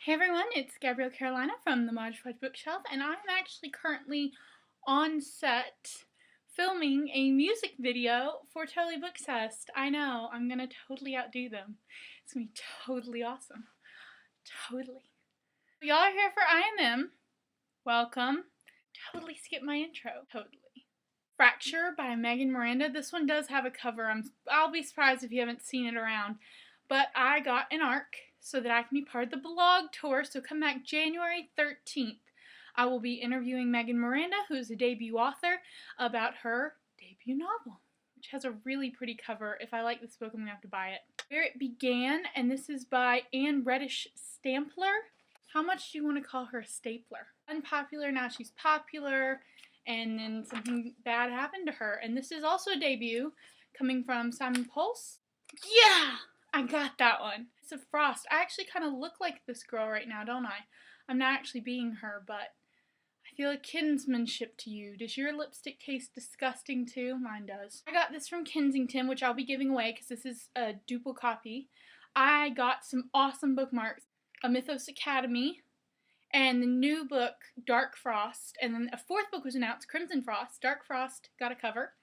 Hey everyone, it's Gabrielle Carolina from the Mod Podge Bookshelf, and I'm actually currently on set filming a music video for Totally Bookcast. I know, I'm gonna totally outdo them. It's gonna be totally awesome. Totally. Y'all are here for IMM. Welcome. Totally skip my intro. Totally. Fracture by Megan Miranda. This one does have a cover. I'll be surprised if you haven't seen it around. But I got an ARC so that I can be part of the blog tour. So come back January 13th. I will be interviewing Megan Miranda, who's a debut author, about her debut novel, which has a really pretty cover. If I like this book, I'm going to have to buy it. Where It Began, and this is by Anne Reddish Stampler. How much do you want to call her a stapler? Unpopular, now she's popular, and then something bad happened to her. And this is also a debut coming from Simon Pulse. Yeah! I got that one. It's a Frost. I actually kind of look like this girl right now, don't I? I'm not actually being her, but I feel a kinsmanship to you. Does your lipstick taste disgusting too? Mine does. I got this from Kensington, which I'll be giving away because this is a duple copy. I got some awesome bookmarks. A Mythos Academy, and the new book, Dark Frost, and then a fourth book was announced, Crimson Frost. Dark Frost got a cover.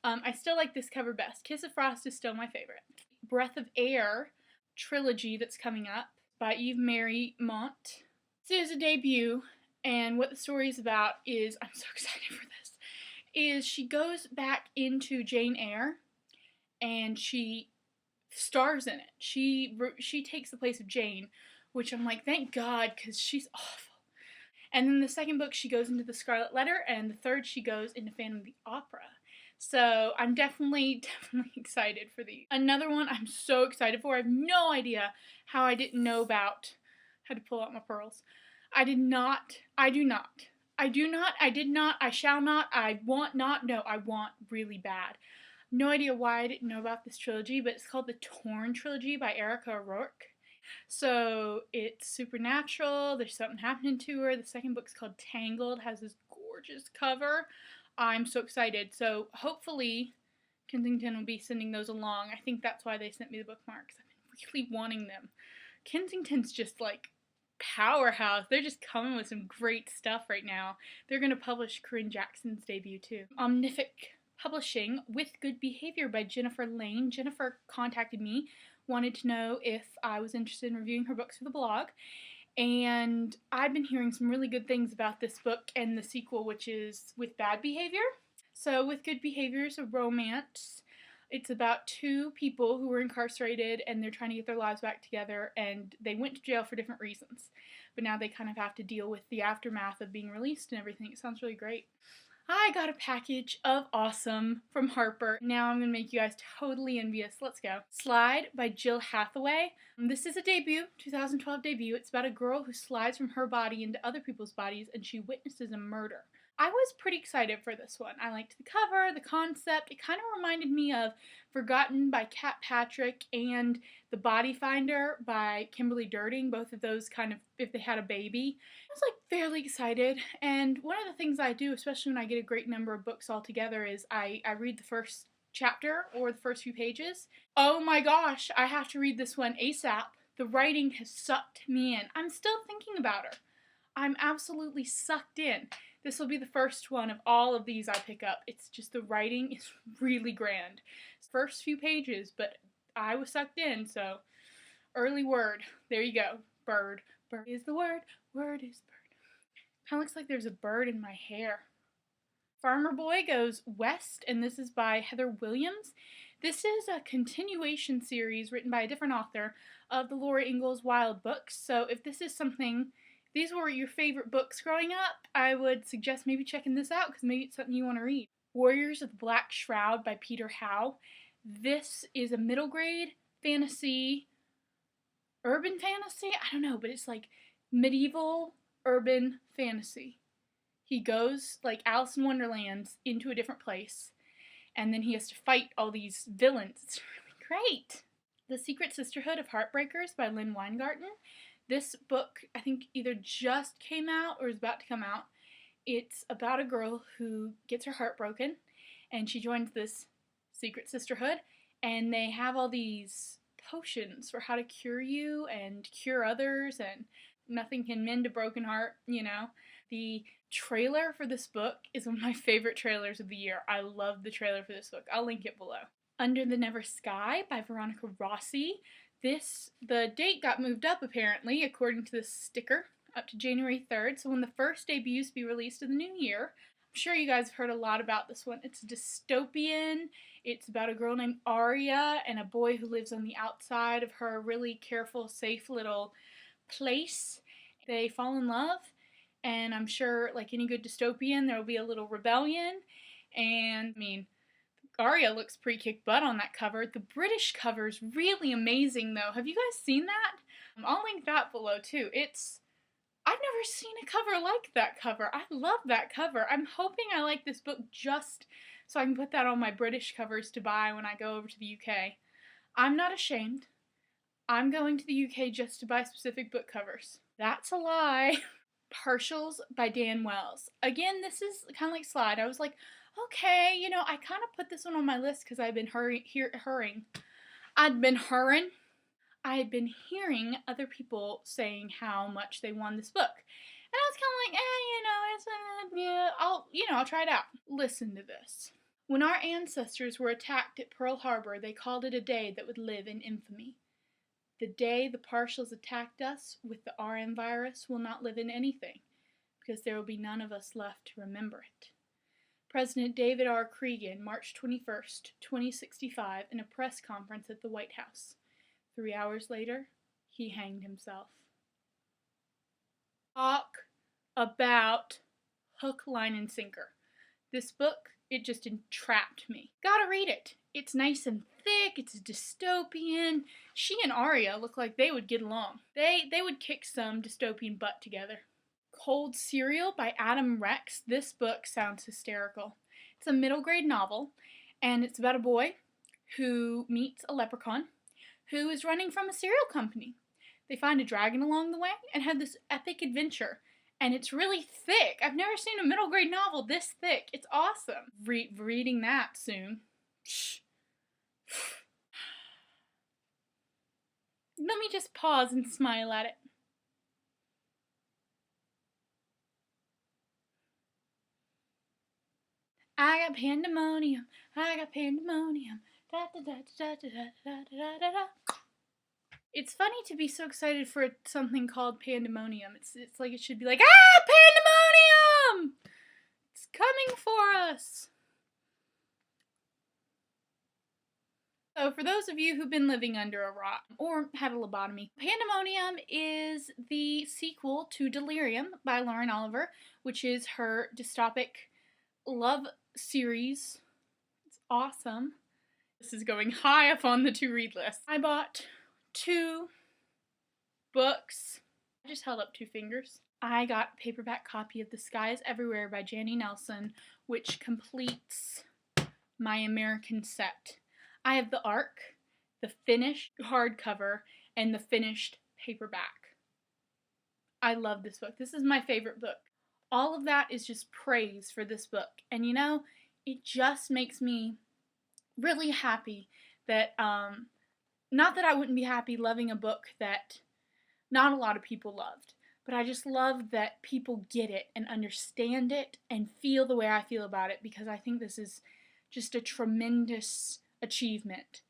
I still like this cover best. Kiss of Frost is still my favorite. Breath of Air trilogy that's coming up by Eve Mary Mont. This is a debut, and what the story is about is, I'm so excited for this, is she goes back into Jane Eyre, and she stars in it. She takes the place of Jane, which I'm like, thank God, because she's awful. And then the second book, she goes into the Scarlet Letter, and the third, she goes into Phantom of the Opera. So I'm definitely excited for these. Another one I'm so excited for. I have no idea how I didn't know about. Had to pull out my pearls. I did not. I do not. I do not. I did not. I shall not. I want not. No, I want really bad. No idea why I didn't know about this trilogy, but it's called the Torn Trilogy by Erica O'Rourke. So it's supernatural. There's something happening to her. The second book's called Tangled. Has this gorgeous cover. I'm so excited. So hopefully Kensington will be sending those along. I think that's why they sent me the bookmarks. I've been really wanting them. Kensington's just like powerhouse. They're just coming with some great stuff right now. They're going to publish Corinne Jackson's debut too. Omnific Publishing, With Good Behavior by Jennifer Lane. Jennifer contacted me, wanted to know if I was interested in reviewing her books for the blog. And I've been hearing some really good things about this book and the sequel, which is With Bad Behavior. So With Good Behavior is a romance. It's about two people who were incarcerated and they're trying to get their lives back together, and they went to jail for different reasons. But now they kind of have to deal with the aftermath of being released and everything. It sounds really great. I got a package of awesome from Harper. Now I'm going to make you guys totally envious. Let's go. Slide by Jill Hathaway. This is a debut, 2012 debut. It's about a girl who slides from her body into other people's bodies and she witnesses a murder. I was pretty excited for this one. I liked the cover, the concept. It kind of reminded me of Forgotten by Kat Patrick and The Body Finder by Kimberly Durting. Both of those kind of, if they had a baby. I was like fairly excited, and one of the things I do, especially when I get a great number of books all together, is I read the first chapter or the first few pages. Oh my gosh, I have to read this one ASAP. The writing has sucked me in. I'm still thinking about her. I'm absolutely sucked in. This will be the first one of all of these I pick up. It's just the writing is really grand. First few pages, but I was sucked in, so early word. There you go. Bird. Bird is the word. Word is bird. Kind of looks like there's a bird in my hair. Farmer Boy goes west, and this is by Heather Williams. This is a continuation series written by a different author of the Laura Ingalls Wilde books. So if this is something, these were your favorite books growing up, I would suggest maybe checking this out because maybe it's something you want to read. Warriors of the Black Shroud by Peter Howe. This is a middle grade fantasy, urban fantasy? I don't know, but it's like medieval urban fantasy. He goes, like Alice in Wonderland, into a different place, and then he has to fight all these villains. It's really great. The Secret Sisterhood of Heartbreakers by Lynn Weingarten. This book, I think, either just came out or is about to come out. It's about a girl who gets her heart broken, and she joins this secret sisterhood, and they have all these potions for how to cure you and cure others, and Nothing can mend a broken heart, you know. The trailer for this book is one of my favorite trailers of the year. I love the trailer for this book. I'll link it below. Under the Never Sky by Veronica Rossi. The date got moved up apparently, according to this sticker, up to January 3rd. So when the first debuts be released in the new year. I'm sure you guys have heard a lot about this one. It's dystopian. It's about a girl named Aria and a boy who lives on the outside of her really careful, safe little place. They fall in love, and I'm sure, like any good dystopian, there will be a little rebellion. And I mean, Aria looks pretty kick butt on that cover. The British cover is really amazing, though. Have you guys seen that? I'll link that below too. I've never seen a cover like that cover. I love that cover. I'm hoping I like this book just so I can put that on my British covers to buy when I go over to the UK. I'm not ashamed. I'm going to the UK just to buy specific book covers. That's a lie. Partials by Dan Wells. Again, this is kind of like Slide. I was like, okay, you know, I kind of put this one on my list because I've been hurrying. I had been hearing other people saying how much they won this book. And I was kind of like, I'll try it out. Listen to this. When our ancestors were attacked at Pearl Harbor, they called it a day that would live in infamy. The day the partials attacked us with the RM virus will not live in anything, because there will be none of us left to remember it. President David R. Cregan, March 21st, 2065, in a press conference at the White House. 3 hours later, he hanged himself. Talk about hook, line, and sinker. This book, it just entrapped me. Gotta read it. It's nice and thick, it's dystopian. She and Aria look like they would get along. They would kick some dystopian butt together. Cold Cereal by Adam Rex. This book sounds hysterical. It's a middle grade novel, and it's about a boy who meets a leprechaun who is running from a cereal company. They find a dragon along the way and have this epic adventure. And it's really thick. I've never seen a middle grade novel this thick. It's awesome. Reading that soon. Let me just pause and smile at it. I got pandemonium. I got pandemonium. Da, da, da, da, da, da, da, da, da. It's funny to be so excited for something called Pandemonium. It's like it should be like, Pandemonium! It's coming for us! So for those of you who've been living under a rock or had a lobotomy, Pandemonium is the sequel to Delirium by Lauren Oliver, which is her dystopic love series. It's awesome. This is going high up on the to-read list. I bought 2 books. I just held up 2 fingers. I got a paperback copy of The Sky is Everywhere by Janny Nelson, which completes my American set. I have the ARC, the finished hardcover, and the finished paperback. I love this book. This is my favorite book. All of that is just praise for this book. And you know, it just makes me really happy that, not that I wouldn't be happy loving a book that not a lot of people loved, but I just love that people get it and understand it and feel the way I feel about it, because I think this is just a tremendous achievement.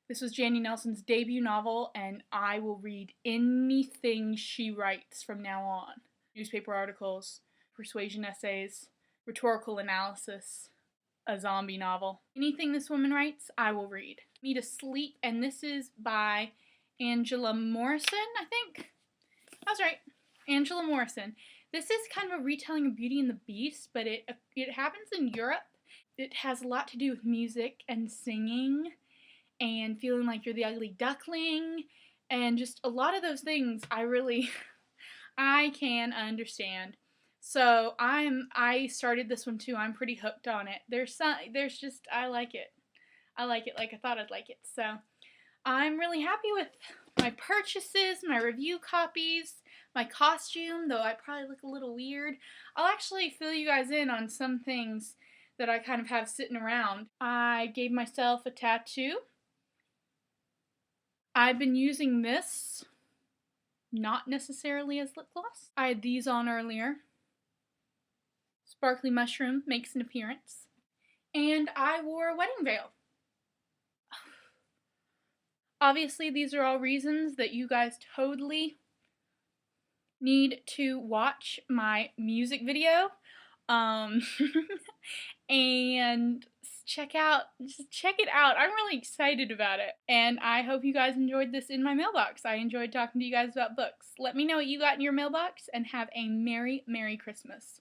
This was Janny Nelson's debut novel, and I will read anything she writes from now on. Newspaper articles, persuasion essays, rhetorical analysis, a zombie novel. Anything this woman writes, I will read. Me to Sleep, and this is by Angela Morrison, I think. I was right. Angela Morrison. This is kind of a retelling of Beauty and the Beast, but it happens in Europe. It has a lot to do with music and singing and feeling like you're the ugly duckling, and just a lot of those things I can understand. So I started this one too. I'm pretty hooked on it. I like it. I like it like I thought I'd like it. So I'm really happy with my purchases, my review copies, my costume, though I probably look a little weird. I'll actually fill you guys in on some things that I kind of have sitting around. I gave myself a tattoo. I've been using this not necessarily as lip gloss. I had these on earlier. Sparkly Mushroom makes an appearance. And I wore a wedding veil. Obviously, these are all reasons that you guys totally need to watch my music video. And check it out. I'm really excited about it. And I hope you guys enjoyed this in my mailbox. I enjoyed talking to you guys about books. Let me know what you got in your mailbox, and have a Merry, Merry Christmas.